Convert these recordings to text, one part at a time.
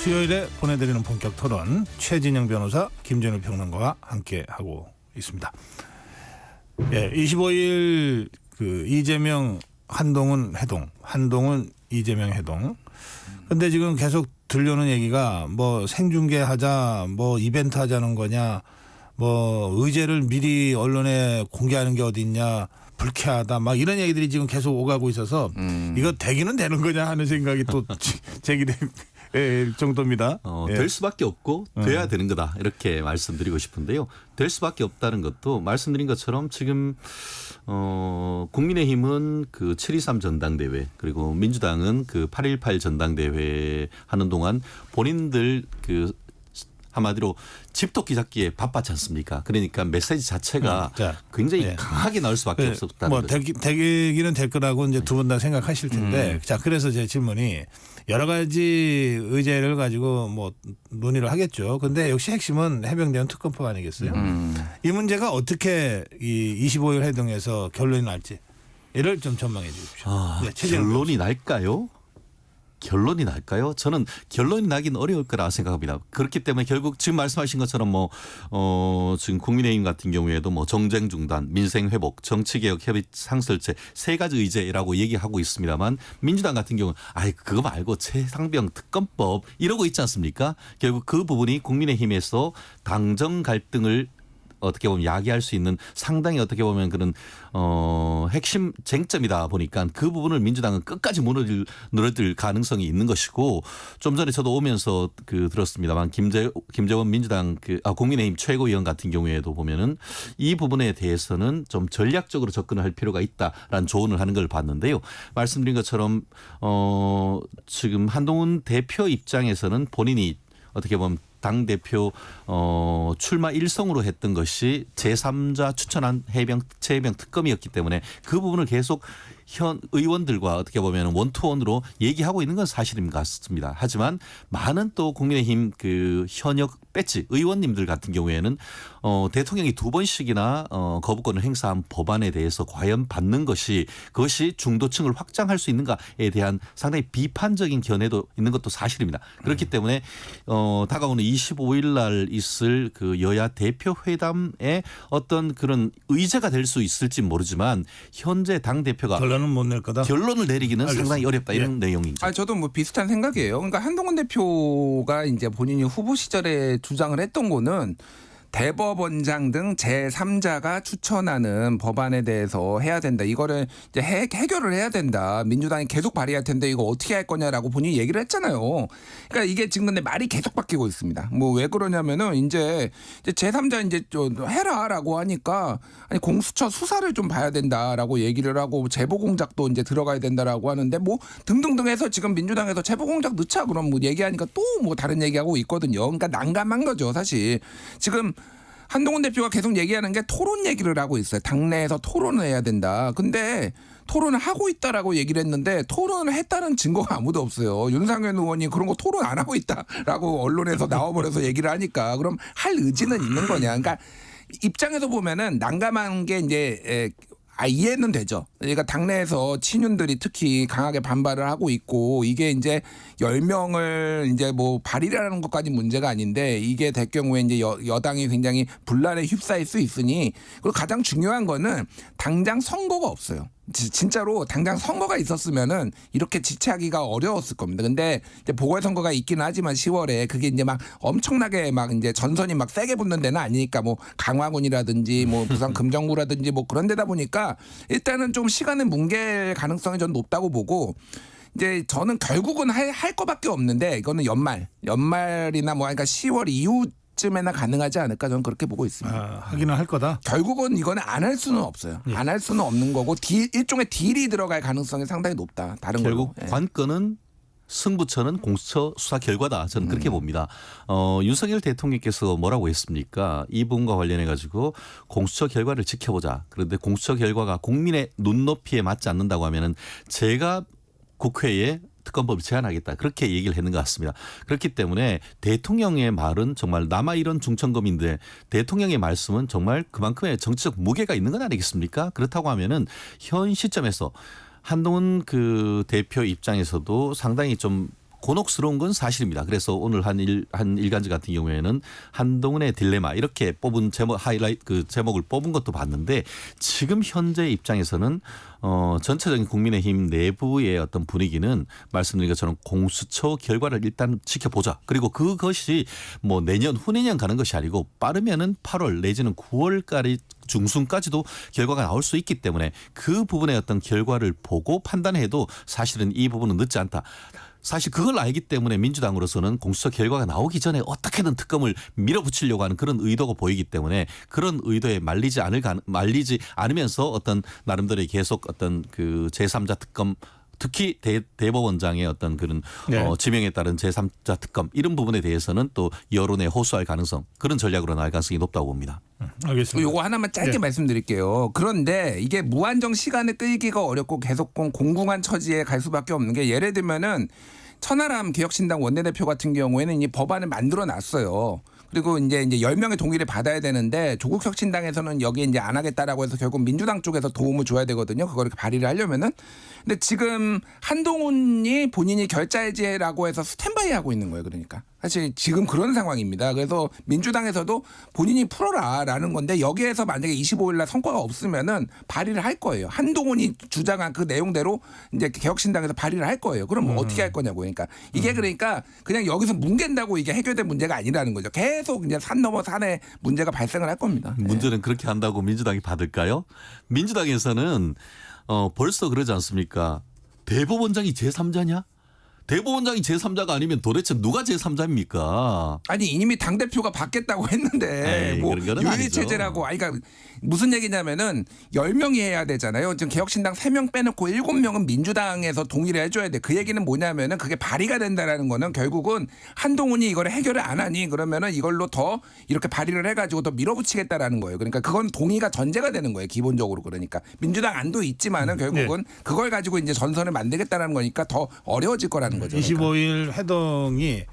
수요일에 보내드리는 본격 토론 최진영 변호사, 김준일 평론가와 함께하고 있습니다. 예, 25일 그 이재명 한동훈 회동, 한동훈 이재명 회동. 근데 지금 계속 들려오는 얘기가 뭐 생중계하자, 뭐 이벤트 하자는 거냐, 뭐 의제를 미리 언론에 공개하는 게 어디 있냐, 불쾌하다, 막 이런 얘기들이 지금 계속 오가고 있어서 이거 되기는 되는 거냐 하는 생각이 또 제기될 정도입니다. 될 수밖에 없고 돼야 되는 거다 이렇게 말씀드리고 싶은데요. 될 수밖에 없다는 것도 말씀드린 것처럼 지금 국민의힘은 그 7.23 전당대회 그리고 민주당은 그 8.18 전당대회 하는 동안 본인들 그 한마디로 집토끼 잡기에 바빴지 않습니까? 그러니까 메시지 자체가 굉장히 강하게 나올 수밖에 없었다는 뭐 거죠. 되기는 될 거라고 이제 두 분 다 생각하실 텐데 자, 그래서 제 질문이 여러 가지 의제를 가지고 뭐 논의를 하겠죠. 근데 역시 핵심은 해병대원 특검법 아니겠어요? 이 문제가 어떻게 이 25일 회동에서 결론이 날지 이를 좀 전망해 주십시오. 결론이 날까요? 결론이 날까요? 저는 결론이 나긴 어려울 거라 생각합니다. 그렇기 때문에 결국 지금 말씀하신 것처럼 지금 국민의힘 같은 경우에도 뭐 정쟁 중단, 민생 회복, 정치개혁 협의 상설제 세 가지 의제라고 얘기하고 있습니다만 민주당 같은 경우는 그거 말고 최상병 특검법 이러고 있지 않습니까? 결국 그 부분이 국민의힘에서 당정 갈등을 어떻게 보면 야기할 수 있는 상당히 어떻게 보면 그런 핵심 쟁점이다 보니까 그 부분을 민주당은 끝까지 무너질 가능성이 있는 것이고 좀 전에 저도 오면서 들었습니다만 김재원 민주당 국민의힘 최고위원 같은 경우에도 보면은 이 부분에 대해서는 좀 전략적으로 접근을 할 필요가 있다라는 조언을 하는 걸 봤는데요. 말씀드린 것처럼 지금 한동훈 대표 입장에서는 본인이 어떻게 보면 당대표 출마 일성으로 했던 것이 제3자 추천한 최해병 특검이었기 때문에 그 부분을 계속 현 의원들과 어떻게 보면 원투원으로 얘기하고 있는 건 사실인 것 같습니다. 하지만 많은 또 국민의힘 그 현역 배지 의원님들 같은 경우에는 대통령이 두 번씩이나 거부권을 행사한 법안에 대해서 과연 받는 것이 그것이 중도층을 확장할 수 있는가에 대한 상당히 비판적인 견해도 있는 것도 사실입니다. 그렇기 때문에 다가오는 25일 날 있을 그 여야 대표 회담에 어떤 그런 의제가 될 수 있을지 모르지만 현재 당 대표가 결론은 못 낼 거다. 결론을 내리기는 상당히 어렵다 이런 내용이죠. 저도 뭐 비슷한 생각이에요. 그러니까 한동훈 대표가 이제 본인이 후보 시절에 주장을 했던 거는 대법원장 등 제3자가 추천하는 법안에 대해서 해야 된다. 이거를 이제 해결을 해야 된다. 민주당이 계속 발의할 텐데 이거 어떻게 할 거냐라고 본인이 얘기를 했잖아요. 그러니까 이게 지금 근데 말이 계속 바뀌고 있습니다. 뭐 왜 그러냐면은 이제 제3자 이제 좀 해라라고 하니까 아니 공수처 수사를 좀 봐야 된다라고 얘기를 하고 제보 공작도 이제 들어가야 된다라고 하는데 뭐 등등등 해서 지금 민주당에서 제보 공작 넣자 그럼 뭐 얘기하니까 또 뭐 다른 얘기하고 있거든요. 그러니까 난감한 거죠, 사실. 지금 한동훈 대표가 계속 얘기하는 게 토론 얘기를 하고 있어요. 당내에서 토론을 해야 된다. 근데 토론을 하고 있다라고 얘기를 했는데 토론을 했다는 증거가 아무도 없어요. 윤상현 의원이 그런 거 토론 안 하고 있다라고 언론에서 나와버려서 얘기를 하니까 그럼 할 의지는 있는 거냐. 그러니까 입장에서 보면은 난감한 게 이제 이해는 되죠. 그러니까 당내에서 친윤들이 특히 강하게 반발을 하고 있고 이게 이제 10명을 이제 뭐 발의라는 것까지 문제가 아닌데 이게 될 경우에 이제 여당이 굉장히 분란에 휩싸일 수 있으니 그리고 가장 중요한 거는 당장 선거가 없어요. 진짜로 당장 선거가 있었으면은 이렇게 지체하기가 어려웠을 겁니다. 근데 이제 보궐선거가 있기는 하지만 10월에 그게 이제 막 엄청나게 막 이제 전선이 막 세게 붙는 데는 아니니까 뭐 강화군이라든지 뭐 부산 금정구라든지 뭐 그런 데다 보니까 일단은 좀 시간을 뭉갤 가능성이 전 높다고 보고 이제 저는 결국은 할 거밖에 없는데 이거는 연말이나 뭐 그러니까 10월 이후 쯤에나 가능하지 않을까 저는 그렇게 보고 있습니다. 하기는 할 거다. 결국은 이거는 안 할 수는 없어요. 안 할 수는 없는 거고 일종의 딜이 들어갈 가능성이 상당히 높다. 다른 결국 걸로. 관건은 승부처는 공수처 수사 결과다. 저는 그렇게 봅니다. 윤석열 대통령께서 뭐라고 했습니까? 이 부분과 관련해 가지고 공수처 결과를 지켜보자. 그런데 공수처 결과가 국민의 눈높이에 맞지 않는다고 하면은 제가 국회에 특검법을 제안하겠다. 그렇게 얘기를 했는 것 같습니다. 그렇기 때문에 대통령의 말은 정말 남아이런 중천검인데 대통령의 말씀은 정말 그만큼의 정치적 무게가 있는 건 아니겠습니까? 그렇다고 하면은 현 시점에서 한동훈 그 대표 입장에서도 상당히 좀 곤혹스러운 건 사실입니다. 그래서 오늘 한 일간지 같은 경우에는 한동훈의 딜레마 이렇게 뽑은 제목 하이라이트 제목을 뽑은 것도 봤는데 지금 현재 입장에서는 전체적인 국민의힘 내부의 어떤 분위기는 말씀드린 것처럼 공수처 결과를 일단 지켜보자. 그리고 그것이 뭐 내년 후내년 가는 것이 아니고 빠르면은 8월 내지는 9월까지 중순까지도 결과가 나올 수 있기 때문에 그 부분의 어떤 결과를 보고 판단해도 사실은 이 부분은 늦지 않다. 사실 그걸 알기 때문에 민주당으로서는 공수처 결과가 나오기 전에 어떻게든 특검을 밀어붙이려고 하는 그런 의도가 보이기 때문에 그런 의도에 말리지 않으면서 어떤 나름대로의 계속 어떤 그 제3자 특검 특히 대법원장의 어떤 그런 네. 지명에 따른 제3자 특검 이런 부분에 대해서는 또 여론에 호소할 가능성 그런 전략으로 나갈 가능성이 높다고 봅니다. 알겠습니다. 요거 하나만 짧게 네. 말씀드릴게요. 그런데 이게 무한정 시간을 끌기가 어렵고 계속 공공한 처지에 갈 수밖에 없는 게 예를 들면은 천하람 개혁신당 원내대표 같은 경우에는 이 법안을 만들어 놨어요. 그리고 이제 10명의 동의를 받아야 되는데 조국 혁신당에서는 여기에 이제 안 하겠다라고 해서 결국 민주당 쪽에서 도움을 줘야 되거든요. 그거를 발의를 하려면은. 근데 지금 한동훈이 본인이 결자해제라고 해서 스탠바이 하고 있는 거예요. 그러니까. 사실 지금 그런 상황입니다. 그래서 민주당에서도 본인이 풀어라라는 건데 여기에서 만약에 25일 날 성과가 없으면은 발의를 할 거예요. 한동훈이 주장한 그 내용대로 이제 개혁신당에서 발의를 할 거예요. 그럼 뭐 어떻게 할 거냐고. 그러니까 이게 그러니까 그냥 여기서 뭉갠다고 이게 해결된 문제가 아니라는 거죠. 계속 이제 산 넘어 산에 문제가 발생을 할 겁니다. 문제는 그렇게 한다고 민주당이 받을까요? 민주당에서는 벌써 그러지 않습니까? 대법원장이 제3자냐? 대법원장이 제3자가 아니면 도대체 누가 제3자입니까? 아니 이미 당대표가 받겠다고 했는데 에이, 뭐 그런 거는 윤리체제라고 아니 그러니까 무슨 얘기냐면은 10명이 해야 되잖아요. 지금 개혁신당 3명 빼놓고 7명은 민주당에서 동의를 해줘야 돼. 그 얘기는 뭐냐면은 그게 발의가 된다라는 거는 결국은 한동훈이 이걸 해결을 안 하니 그러면은 이걸로 더 이렇게 발의를 해가지고 더 밀어붙이겠다라는 거예요. 그러니까 그건 동의가 전제가 되는 거예요. 기본적으로 그러니까 민주당 안도 있지만은 결국은 그걸 가지고 이제 전선을 만들겠다라는 거니까 더 어려워질 거라는 거죠. 25일 회동이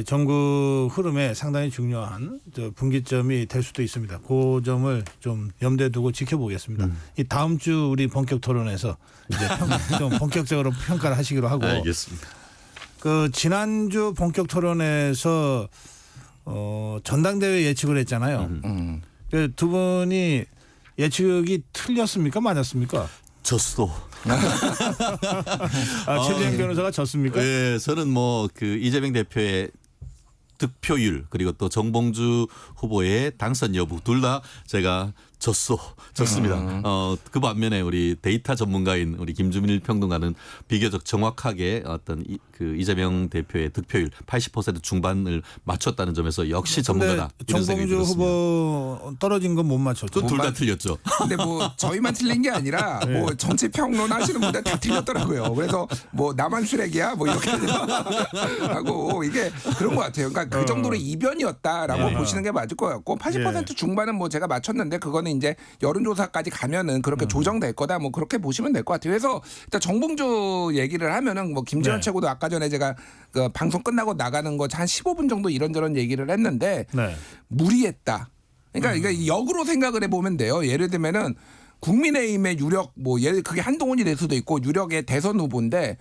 정국 흐름에 상당히 중요한 분기점이 될 수도 있습니다. 그 점을 좀 염두에 두고 지켜보겠습니다. 이 다음 주 우리 본격 토론에서 이제 좀 본격적으로 평가를 하시기로 하고. 알겠습니다. 그 지난주 본격 토론에서 전당대회 예측을 했잖아요. 그 두 분이 예측이 틀렸습니까? 맞았습니까? 졌어. 최재형 변호사가 졌습니까? 네, 저는 뭐 그 이재명 대표의 득표율 그리고 또 정봉주 후보의 당선 여부 둘 다 제가 졌습니다. 그 반면에 우리 데이터 전문가인 우리 김주민일 평론가는 비교적 정확하게 어떤 이재명 대표의 득표율 80% 중반을 맞췄다는 점에서 역시 전문가다. 이런 생각이 정봉주 들었습니다. 후보 떨어진 건 못 맞췄죠. 둘 다 틀렸죠. 근데 뭐 저희만 틀린 게 아니라 뭐 정치 평론 하시는 분들 다 틀렸더라고요. 그래서 뭐 나만 쓰레기야 뭐 이렇게 하고 이게 그런 것 같아요. 그러니까 그 정도로 이변이었다라고 보시는 게 맞을 것 같고 80% 중반은 뭐 제가 맞췄는데 그거는 이제 여론조사까지 가면은 그렇게 조정될 거다 뭐 그렇게 보시면 될 것 같아요. 그래서 일단 정봉주 얘기를 하면은 뭐 김재원 최고도 아까 전에 제가 그 방송 끝나고 나가는 거 한 15분 정도 이런저런 얘기를 했는데 무리했다. 그러니까 이게 역으로 생각을 해보면 돼요. 예를 들면은 국민의힘의 유력 뭐 그게 한동훈이 될 수도 있고 유력의 대선 후보인데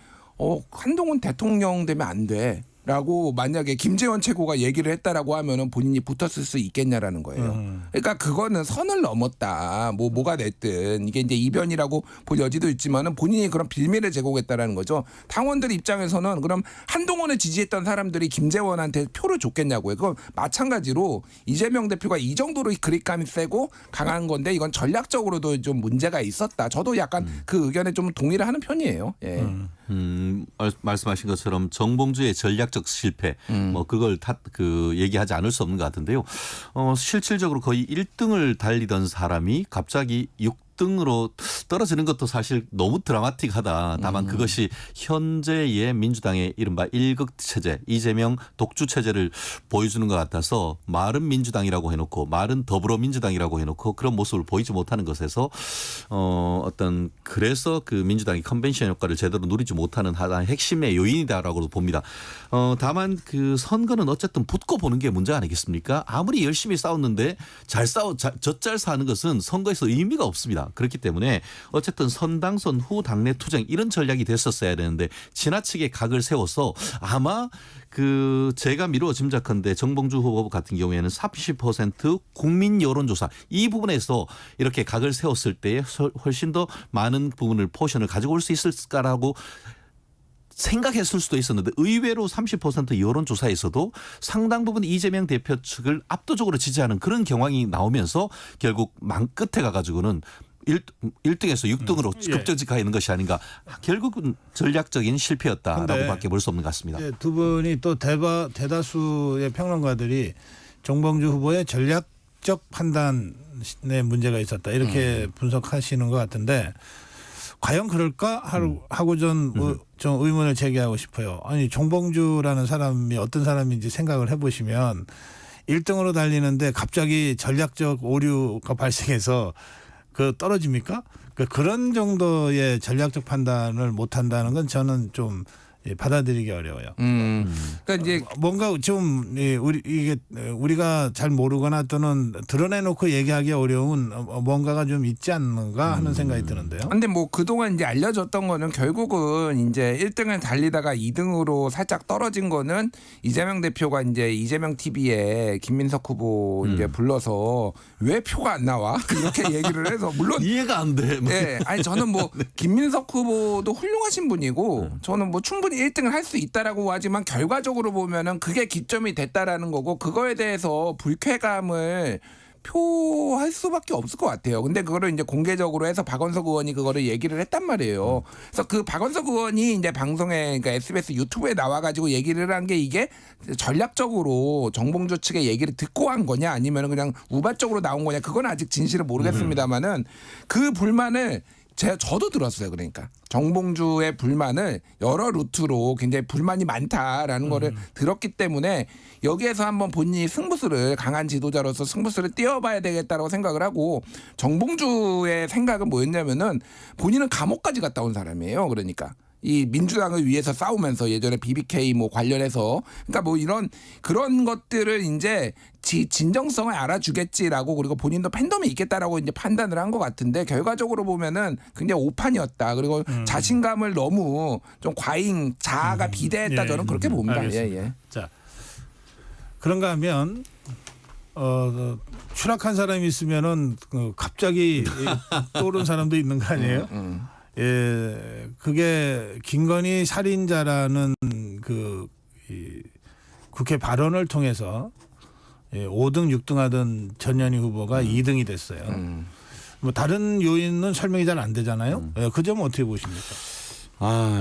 한동훈 대통령 되면 안 돼. 라고 만약에 김재원 최고가 얘기를 했다라고 하면은 본인이 붙었을 수 있겠냐라는 거예요. 그러니까 그거는 선을 넘었다. 뭐가 됐든 이게 이제 이변이라고 볼 여지도 있지만은 본인이 그런 빌미를 제공했다라는 거죠. 당원들 입장에서는 그럼 한동훈을 지지했던 사람들이 김재원한테 표를 줬겠냐고요. 그건 마찬가지로 이재명 대표가 이 정도로 그립감이 세고 강한 건데 이건 전략적으로도 좀 문제가 있었다. 저도 약간 그 의견에 좀 동의를 하는 편이에요. 예. 말씀하신 것처럼 정봉주의 전략적 실패, 뭐 그걸 얘기하지 않을 수 없는 것 같은데요. 실질적으로 거의 1등을 달리던 사람이 갑자기 6등으로 떨어지는 것도 사실 너무 드라마틱하다. 다만 그것이 현재의 민주당의 이른바 1극 체제, 이재명 독주 체제를 보여주는 것 같아서 말은 민주당이라고 해놓고 말은 더불어민주당이라고 해놓고 그런 모습을 보이지 못하는 것에서 그래서 그 민주당이 컨벤션 효과를 제대로 누리지 못하는 하나의 핵심의 요인이다라고도 봅니다. 다만 그 선거는 어쨌든 붙고 보는 게 문제 아니겠습니까? 아무리 열심히 싸웠는데 젖잘 사는 것은 선거에서 의미가 없습니다. 있습니다. 그렇기 때문에 어쨌든 선당선 후 당내 투쟁 이런 전략이 됐었어야 되는데 지나치게 각을 세워서 아마 그 제가 미루어 짐작한데 정봉주 후보 같은 경우에는 30% 국민 여론조사 이 부분에서 이렇게 각을 세웠을 때에 훨씬 더 많은 부분을 포션을 가지고 올 수 있을까라고 생각했을 수도 있었는데 의외로 30% 여론조사에서도 상당 부분 이재명 대표 측을 압도적으로 지지하는 그런 경향이 나오면서 결국 만 끝에 가가지고는 1등에서 6등으로 급전직 가 있는 것이 아닌가. 결국은 전략적인 실패였다라고 밖에 볼 수 없는 것 같습니다. 두 분이 또 대다수의 평론가들이 정봉주 후보의 전략적 판단에 문제가 있었다 이렇게 분석하시는 것 같은데 과연 그럴까 하고 좀 의문을 제기하고 싶어요. 아니 정봉주라는 사람이 어떤 사람인지 생각을 해보시면 1등으로 달리는데 갑자기 전략적 오류가 발생해서 떨어집니까? 그런 정도의 전략적 판단을 못한다는 건 저는 좀 받아들이기 어려워요. 그러니까 이제 뭔가 좀 우리가 잘 모르거나 또는 드러내놓고 얘기하기 어려운 뭔가가 좀 있지 않는가 하는 생각이 드는데요. 근데 뭐 그동안 이제 알려졌던 거는 결국은 이제 1등을 달리다가 2등으로 살짝 떨어진 거는 이재명 대표가 이제 이재명 TV에 김민석 후보 이제 불러서 왜 표가 안 나와? 이렇게 얘기를 해서 물론 이해가 안 돼. 네, 아니 저는 뭐 김민석 후보도 훌륭하신 분이고 저는 뭐 충분히 1등을 할 수 있다라고 하지만 결과적으로 보면은 그게 기점이 됐다라는 거고 그거에 대해서 불쾌감을 표할 수밖에 없을 것 같아요. 근데 그거를 이제 공개적으로 해서 박원석 의원이 그거를 얘기를 했단 말이에요. 그래서 그 박원석 의원이 이제 방송에 그러니까 SBS 유튜브에 나와가지고 얘기를 한 게 이게 전략적으로 정봉주 측의 얘기를 듣고 한 거냐 아니면 그냥 우발적으로 나온 거냐 그건 아직 진실을 모르겠습니다만은 그 불만을 저도 들었어요. 그러니까 정봉주의 불만을 여러 루트로 굉장히 불만이 많다라는 거를 들었기 때문에 여기에서 한번 본인이 승부수를 강한 지도자로서 승부수를 띄워봐야 되겠다라고 생각을 하고 정봉주의 생각은 뭐였냐면은 본인은 감옥까지 갔다 온 사람이에요. 그러니까. 이 민주당을 위해서 싸우면서 예전에 BBK 뭐 관련해서 그러니까 뭐 이런 그런 것들을 이제 진정성을 알아주겠지라고 그리고 본인도 팬덤이 있겠다라고 이제 판단을 한 것 같은데 결과적으로 보면은 굉장히 오판이었다. 그리고 자신감을 너무 좀 과잉 자아가 비대했다 저는 그렇게 봅니다. 알겠습니다. 자 그런가 하면 추락한 사람이 있으면은 갑자기 떠오른 사람도 있는 거 아니에요? 예, 그게 김건희 살인자라는 국회 발언을 통해서 5등, 6등 하던 전현희 후보가 2등이 됐어요. 뭐 다른 요인은 설명이 잘 안 되잖아요. 그 점은 어떻게 보십니까?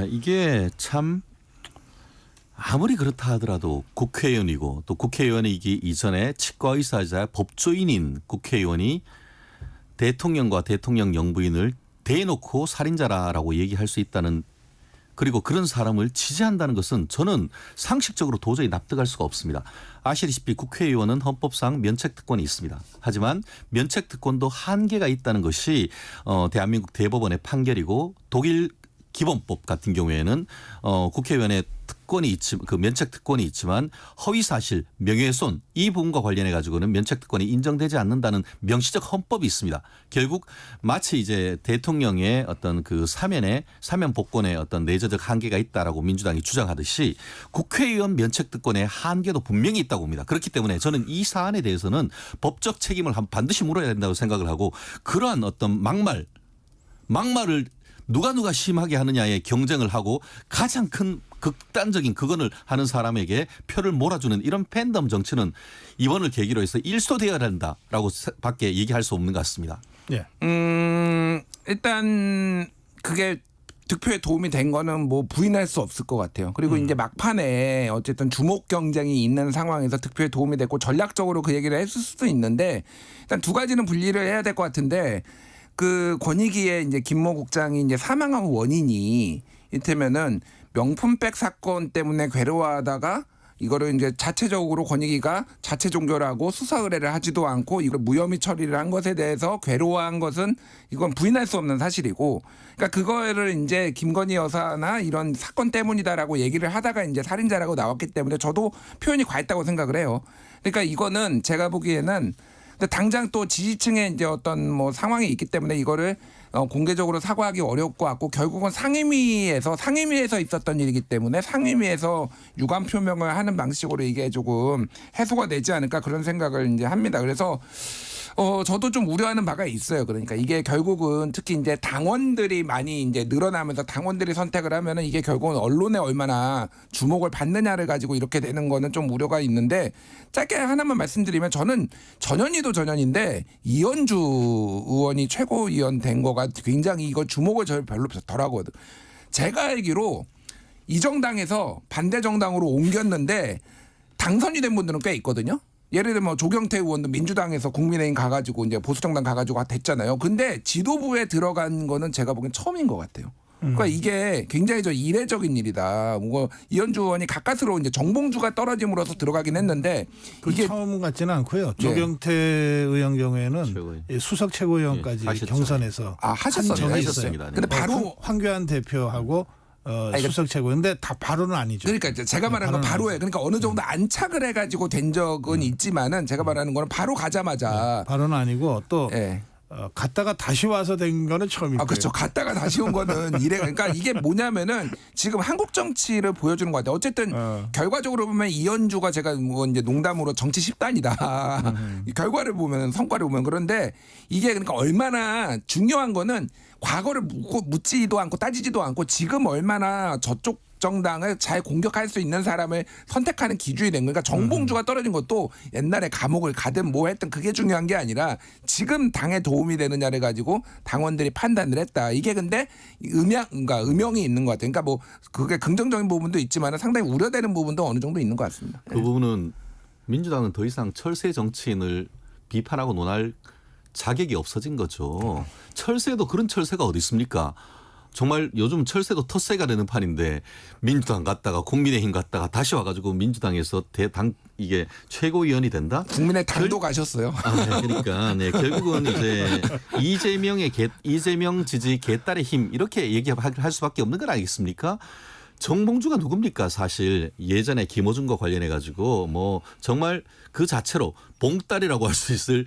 이게 참 아무리 그렇다 하더라도 국회의원이고 또 국회의원이기 이전에 치과의사자 법조인인 국회의원이 대통령과 대통령 영부인을 대놓고 살인자라고 얘기할 수 있다는 그리고 그런 사람을 지지한다는 것은 저는 상식적으로 도저히 납득할 수가 없습니다. 아시다시피 국회의원은 헌법상 면책특권이 있습니다. 하지만 면책특권도 한계가 있다는 것이 대한민국 대법원의 판결이고 독일 기본법 같은 경우에는 국회의원의 특권이 그 면책 특권이 있지만 허위 사실, 명예훼손 이 부분과 관련해 가지고는 면책 특권이 인정되지 않는다는 명시적 헌법이 있습니다. 결국 마치 이제 대통령의 어떤 그 사면 복권의 어떤 내재적 한계가 있다라고 민주당이 주장하듯이 국회의원 면책 특권의 한계도 분명히 있다고 봅니다. 그렇기 때문에 저는 이 사안에 대해서는 법적 책임을 반드시 물어야 된다고 생각을 하고 그러한 어떤 막말을 누가 심하게 하느냐에 경쟁을 하고 가장 큰 극단적인 그거를 하는 사람에게 표를 몰아주는 이런 팬덤 정치는 이번을 계기로 해서 일소되어야 한다라고 밖에 얘기할 수 없는 것 같습니다. 예. 일단 그게 득표에 도움이 된 거는 뭐 부인할 수 없을 것 같아요. 그리고 이제 막판에 어쨌든 주목 경쟁이 있는 상황에서 득표에 도움이 됐고 전략적으로 그 얘기를 했을 수도 있는데 일단 두 가지는 분리를 해야 될 것 같은데 그 권익위의 이제 김모 국장이 이제 사망한 원인이 이를테면은 명품백 사건 때문에 괴로워하다가 이거를 이제 자체적으로 권익위가 자체 종결하고 수사 의뢰를 하지도 않고 이걸 무혐의 처리를 한 것에 대해서 괴로워한 것은 이건 부인할 수 없는 사실이고 그러니까 그거를 이제 김건희 여사나 이런 사건 때문이다라고 얘기를 하다가 이제 살인자라고 나왔기 때문에 저도 표현이 과했다고 생각을 해요. 그러니까 이거는 제가 보기에는 근데 당장 또 지지층의 이제 어떤 뭐 상황이 있기 때문에 이거를 공개적으로 사과하기 어려울 것 같고 결국은 상임위에서 있었던 일이기 때문에 상임위에서 유감 표명을 하는 방식으로 이게 조금 해소가 되지 않을까 그런 생각을 이제 합니다. 그래서 저도 좀 우려하는 바가 있어요. 그러니까 이게 결국은 특히 이제 당원들이 많이 이제 늘어나면서 당원들이 선택을 하면은 이게 결국은 언론에 얼마나 주목을 받느냐를 가지고 이렇게 되는 거는 좀 우려가 있는데 짧게 하나만 말씀드리면 저는 전현희도 전현인데 이현주 의원이 최고위원 된 거가 굉장히 이거 주목을 저 별로 덜 하거든. 제가 알기로 이 정당에서 반대 정당으로 옮겼는데 당선이 된 분들은 꽤 있거든요. 예를 들면 뭐 조경태 의원도 민주당에서 국민의힘 가가지고 이제 보수정당 가가지고 됐잖아요. 근데 지도부에 들어간 거는 제가 보기엔 처음인 것 같아요. 그러니까 이게 굉장히 이례적인 일이다. 뭐 이현주 의원이 가까스로 이제 정봉주가 떨어짐으로써 들어가긴 했는데 이게 처음 같지는 않고요. 조경태 의원 경우에는 최고위원. 수석 최고위원까지 하셨죠. 경선에서 하셨어요. 하셨습니다. 네. 근데 바로 황교안 대표하고 수석 최고인데 다 바로는 아니죠. 그러니까 이제 제가 말하는 건 바로예요. 그러니까 어느 정도 안착을 해가지고 된 적은 있지만은 제가 말하는 거는 바로 가자마자 바로는 아니고 또 예. 갔다가 다시 와서 된 거는 처음이고요. 그렇죠. 갔다가 다시 온 거는 이래. 그러니까 이게 뭐냐면은 지금 한국 정치를 보여주는 것 같아요. 어쨌든 결과적으로 보면 이현주가 제가 뭐 이제 농담으로 정치 10단이다. 결과를 보면 성과를 보면 그런데 이게 그러니까 얼마나 중요한 거는 과거를 묻지도 않고 따지지도 않고 지금 얼마나 저쪽 정당을 잘 공격할 수 있는 사람을 선택하는 기준이 된 거니까 정봉주가 떨어진 것도 옛날에 감옥을 가든 뭐 했든 그게 중요한 게 아니라 지금 당에 도움이 되느냐를 가지고 당원들이 판단을 했다. 이게 근데 그러니까 음영이 있는 것 같아요. 그러니까 뭐 그게 긍정적인 부분도 있지만 상당히 우려되는 부분도 어느 정도 있는 것 같습니다. 그 부분은 민주당은 더 이상 철새 정치인을 비판하고 논할 자격이 없어진 거죠. 철새도 그런 철새가 어디 있습니까? 정말 요즘 철새도 텃새가 되는 판인데 민주당 갔다가 국민의힘 갔다가 다시 와가지고 민주당에서 대당 이게 최고위원이 된다? 국민의 당도 가셨어요. 네, 그러니까 결국은 이제 이재명 지지 개딸의 힘 이렇게 얘기할 수밖에 없는 건 아니겠습니까? 정봉주가 누굽니까? 사실 예전에 김어준과 관련해 가지고 뭐 정말 그 자체로 봉딸이라고 할 수 있을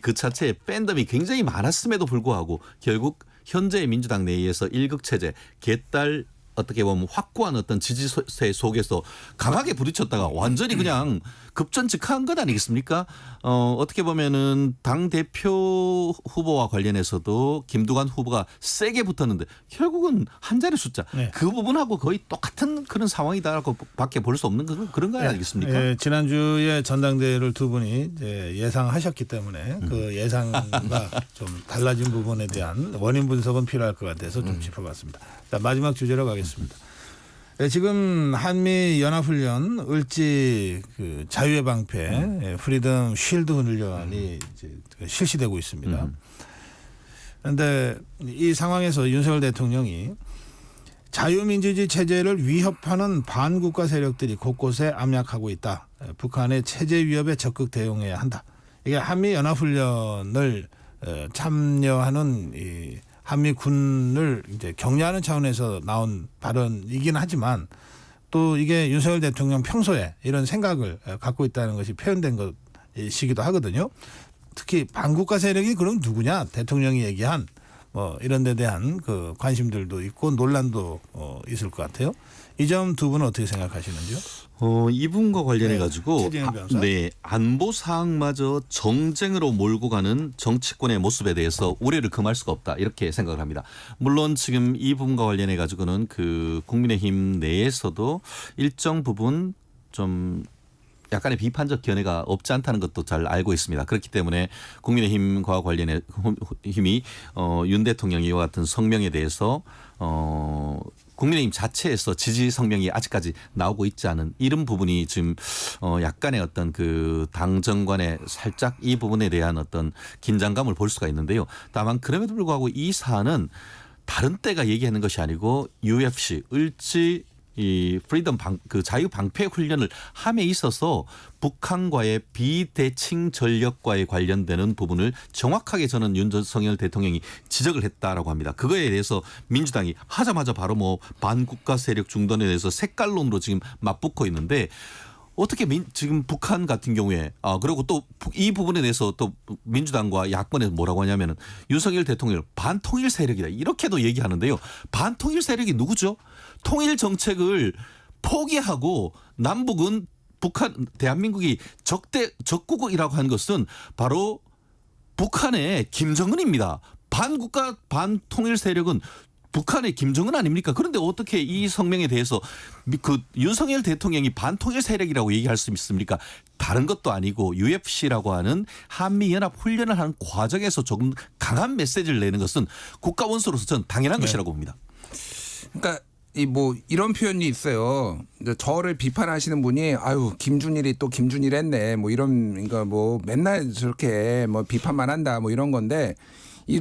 그 자체의 팬덤이 굉장히 많았음에도 불구하고 결국 현재의 민주당 내에서 일극체제 개딸 어떻게 보면 확고한 어떤 지지세 속에서 강하게 부딪혔다가 완전히 그냥 급전직한 것 아니겠습니까? 어떻게 보면은 당 대표 후보와 관련해서도 김두관 후보가 세게 붙었는데 결국은 한 자리 숫자 네. 그 부분하고 거의 똑같은 그런 상황이다라고밖에 볼 수 없는 그런 거 아니겠습니까? 예, 지난주에 전당대회를 두 분이 이제 예상하셨기 때문에 그 예상과 좀 달라진 부분에 대한 원인 분석은 필요할 것 같아서 좀 짚어봤습니다. 자, 마지막 주제로 가겠습니다. 예, 지금 한미 연합훈련 을지 그 자유의 방패 프리덤 쉴드 훈련이 이제 실시되고 있습니다. 그런데 이 상황에서 윤석열 대통령이 자유민주주의 체제를 위협하는 반국가 세력들이 곳곳에 압력하고 있다. 북한의 체제 위협에 적극 대응해야 한다. 이게 한미 연합훈련을 참여하는 이 한미군을 이제 격려하는 차원에서 나온 발언이긴 하지만 또 이게 윤석열 대통령 평소에 이런 생각을 갖고 있다는 것이 표현된 것이기도 하거든요. 특히 반국가 세력이 그럼 누구냐? 대통령이 얘기한 뭐 이런 데 대한 그 관심들도 있고 논란도 있을 것 같아요. 이 점 두 분은 어떻게 생각하시는지요? 이분과 관련해 가지고 최진영 변호사. 네, 안보 사항마저 정쟁으로 몰고 가는 정치권의 모습에 대해서 우려를 금할 수가 없다 이렇게 생각을 합니다. 물론 지금 이 부분과 관련해 가지고는 그 국민의힘 내에서도 일정 부분 좀 약간의 비판적 견해가 없지 않다는 것도 잘 알고 있습니다. 그렇기 때문에 국민의힘과 관련해 힘이 윤 대통령 이와 같은 성명에 대해서 국민의힘 자체에서 지지 성명이 아직까지 나오고 있지 않은 이런 부분이 지금 약간의 어떤 그 당정간에 살짝 이 부분에 대한 어떤 긴장감을 볼 수가 있는데요. 다만 그럼에도 불구하고 이 사안은 다른 때가 얘기하는 것이 아니고 UFC 을지 이 프리덤 그 자유 방패 훈련을 함에 있어서 북한과의 비대칭 전력과의 관련되는 부분을 정확하게 저는 윤석열 대통령이 지적을 했다라고 합니다. 그거에 대해서 민주당이 하자마자 바로 뭐 반국가 세력 중단에 대해서 색깔론으로 지금 맞붙고 있는데 어떻게 지금 북한 같은 경우에 그리고 또 이 부분에 대해서 또 민주당과 야권에서 뭐라고 하냐면은 윤석열 대통령을 반통일 세력이다 이렇게도 얘기하는데요. 반통일 세력이 누구죠? 통일 정책을 포기하고 남북은 북한 대한민국이 적국이라고 한 것은 바로 북한의 김정은입니다. 반국가 반통일 세력은 북한의 김정은 아닙니까? 그런데 어떻게 이 성명에 대해서 그 윤석열 대통령이 반통일 세력이라고 얘기할 수 있습니까? 다른 것도 아니고 UFC라고 하는 한미연합 훈련을 하는 과정에서 조금 강한 메시지를 내는 것은 국가 원수로서 저는 당연한 것이라고 봅니다. 그러니까 이런 표현이 있어요. 이제 저를 비판하시는 분이 아유 김준일이 또 김준일 했네 뭐 이런 그러니까 뭐 맨날 저렇게 뭐 비판만 한다 뭐 이런 건데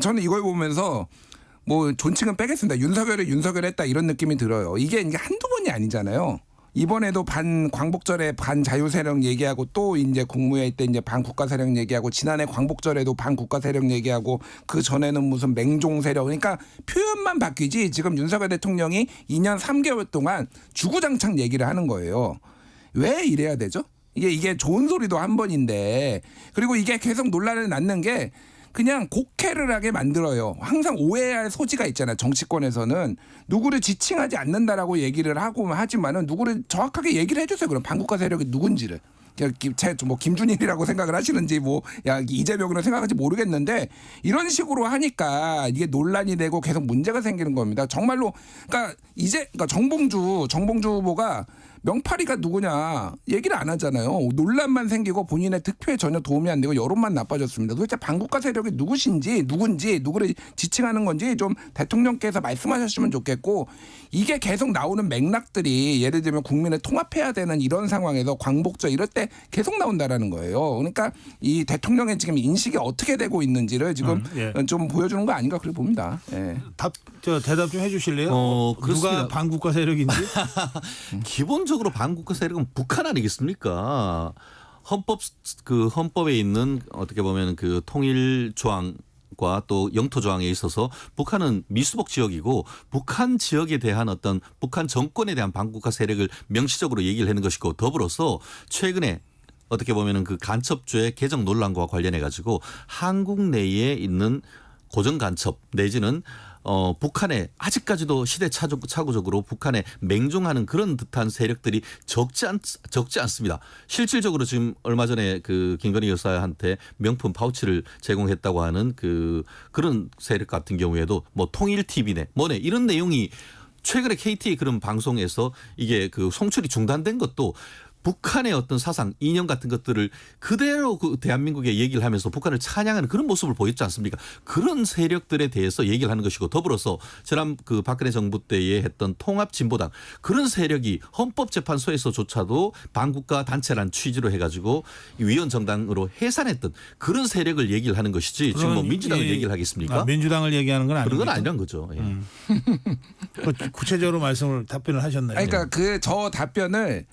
저는 이걸 보면서 뭐 존칭은 빼겠습니다. 윤석열 했다 이런 느낌이 들어요. 이게 한두 번이 아니잖아요. 이번에도 광복절에 반자유 세력 얘기하고 또 이제 국무회의 때 이제 반국가 세력 얘기하고 지난해 광복절에도 반국가 세력 얘기하고 그 전에는 무슨 맹종 세력 그러니까 표현만 바뀌지 지금 윤석열 대통령이 2년 3개월 동안 주구장창 얘기를 하는 거예요. 왜 이래야 되죠? 이게 좋은 소리도 한 번인데 그리고 이게 계속 논란을 낳는 게 그냥 곡해를 하게 만들어요. 항상 오해할 소지가 있잖아요. 정치권에서는 누구를 지칭하지 않는다라고 얘기를 하고 하지만은 누구를 정확하게 얘기를 해주세요. 그럼 반국가 세력이 누군지를. 뭐 김준일이라고 생각을 하시는지 이재명으로 생각할지 모르겠는데 이런 식으로 하니까 이게 논란이 되고 계속 문제가 생기는 겁니다. 정말로 그러니까 정봉주 후보가 명파리가 누구냐 얘기를 안 하잖아요. 논란만 생기고 본인의 득표에 전혀 도움이 안 되고 여론만 나빠졌습니다. 도대체 반국가 세력이 누군지 누구를 지칭하는 건지 좀 대통령께서 말씀하셨으면 좋겠고 이게 계속 나오는 맥락들이 예를 들면 국민을 통합해야 되는 이런 상황에서 광복절 이럴 때 계속 나온다라는 거예요. 그러니까 이 대통령의 지금 인식이 어떻게 되고 있는지를 지금 좀 보여주는 거 아닌가 그렇게 봅니다. 예. 대답 좀 해주실래요? 누가 반국가 세력인지? 기본적으로 반국가 세력은 북한 아니겠습니까? 헌법에 있는 어떻게 보면 그 통일 조항과 또 영토 조항에 있어서 북한은 미수복 지역이고 북한 지역에 대한 어떤 북한 정권에 대한 반국가 세력을 명시적으로 얘기를 하는 것이고 더불어서 최근에 어떻게 보면은 그 간첩죄 개정 논란과 관련해 가지고 한국 내에 있는 고정 간첩 내지는 북한에 아직까지도 시대착오적으로 북한에 맹종하는 그런 듯한 세력들이 적지 않습니다. 실질적으로 지금 얼마 전에 그 김건희 여사한테 명품 파우치를 제공했다고 하는 그런 세력 같은 경우에도 뭐 통일 TV네 뭐네 이런 내용이 최근에 KT 그런 방송에서 이게 그 송출이 중단된 것도 북한의 어떤 사상, 이념 같은 것들을 그대로 그 대한민국에 얘기를 하면서 북한을 찬양하는 그런 모습을 보였지 않습니까? 그런 세력들에 대해서 얘기를 하는 것이고 더불어서 지난 그 박근혜 정부 때에 했던 통합진보당 그런 세력이 헌법재판소에서조차도 반국가 단체란 취지로 해가지고 위원 정당으로 해산했던 그런 세력을 얘기를 하는 것이지 지금 뭐 민주당을 얘기를 하겠습니까? 민주당을 얘기하는 건 아니고 그런 건 아니란 거죠. 예. 구체적으로 답변을 하셨나요? 그러니까 저 답변을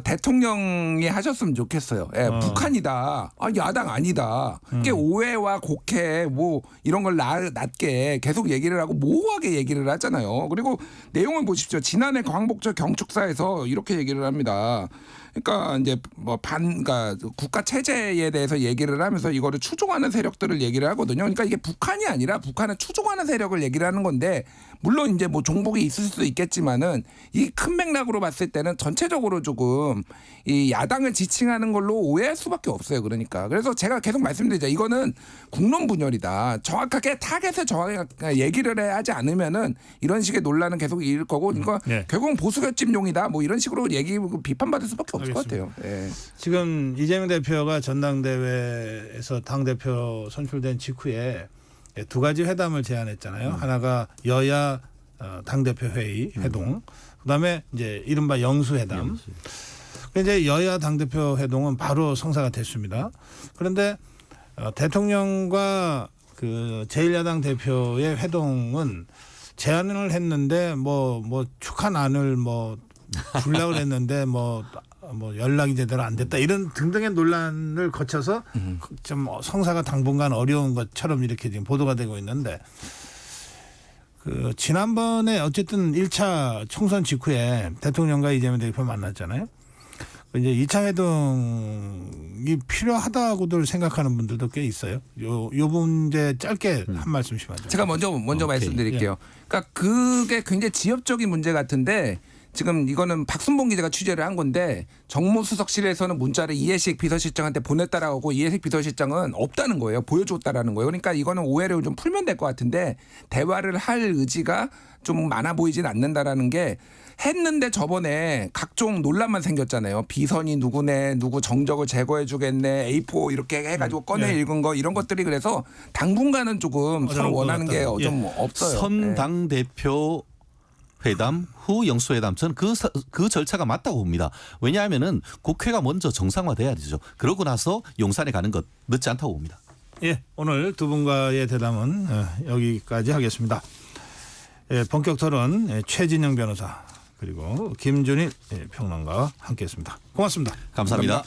대통령이 하셨으면 좋겠어요. 북한이다. 야당 아니다. 그게 오해와 곡해 뭐 이런 걸 낮게 계속 얘기를 하고 모호하게 얘기를 하잖아요. 그리고 내용을 보십시오. 지난해 광복절 경축사에서 이렇게 얘기를 합니다. 그러니까 이제 그러니까 국가 체제에 대해서 얘기를 하면서 이거를 추종하는 세력들을 얘기를 하거든요. 그러니까 이게 북한이 아니라 북한을 추종하는 세력을 얘기를 하는 건데 물론 이제 뭐 종복이 있을 수도 있겠지만은 이 큰 맥락으로 봤을 때는 전체적으로 조금 이 야당을 지칭하는 걸로 오해할 수밖에 없어요. 그러니까 그래서 제가 계속 말씀드리자 이거는 국론 분열이다. 정확하게 타겟을 정확하게 얘기를 하지 않으면은 이런 식의 논란은 계속 이을 거고 그러니까 결국은 보수 결집용이다. 뭐 이런 식으로 비판받을 수밖에 없을 것 같아요. 예. 지금 이재명 대표가 전당대회에서 당대표 선출된 직후에 두 가지 회담을 제안했잖아요. 하나가 여야 당대표 회의 회동, 그다음에 이제 이른바 영수회담. 이제 여야 당대표 회동은 바로 성사가 됐습니다. 그런데 대통령과 제1야당 대표의 회동은 제안을 했는데 뭐 축하난을 주려고 했는데 연락이 제대로 안 됐다 이런 등등의 논란을 거쳐서 좀 성사가 당분간 어려운 것처럼 이렇게 지금 보도가 되고 있는데 지난번에 어쨌든 1차 총선 직후에 대통령과 이재명 대표 만났잖아요. 이제 2차 회동이 필요하다고들 생각하는 분들도 꽤 있어요. 요 문제 짧게 한 말씀씩 하죠. 제가 먼저 오케이. 말씀드릴게요. 그러니까 그게 굉장히 지엽적인 문제 같은데 지금 이거는 박순봉 기자가 취재를 한 건데 정무수석실에서는 문자를 이해식 비서실장한테 보냈다라고 하고 이해식 비서실장은 없다는 거예요. 보여줬다라는 거예요. 그러니까 이거는 오해를 좀 풀면 될 것 같은데 대화를 할 의지가 좀 많아 보이진 않는다라는 게 했는데 저번에 각종 논란만 생겼잖아요. 비선이 누구네, 누구 정적을 제거해 주겠네, A4 이렇게 해가지고 꺼내 예. 읽은 거 이런 것들이 그래서 당분간은 조금 서로 원하는 게 것 좀 같다고. 없어요. 선 대표 회담 후 영수회담 저는 그 절차가 맞다고 봅니다. 왜냐하면은 국회가 먼저 정상화돼야 되죠. 그러고 나서 용산에 가는 것 늦지 않다고 봅니다. 예, 오늘 두 분과의 대담은 여기까지 하겠습니다. 예, 본격 토론 최진영 변호사 그리고 김준일 평론가와 함께했습니다. 고맙습니다. 감사합니다.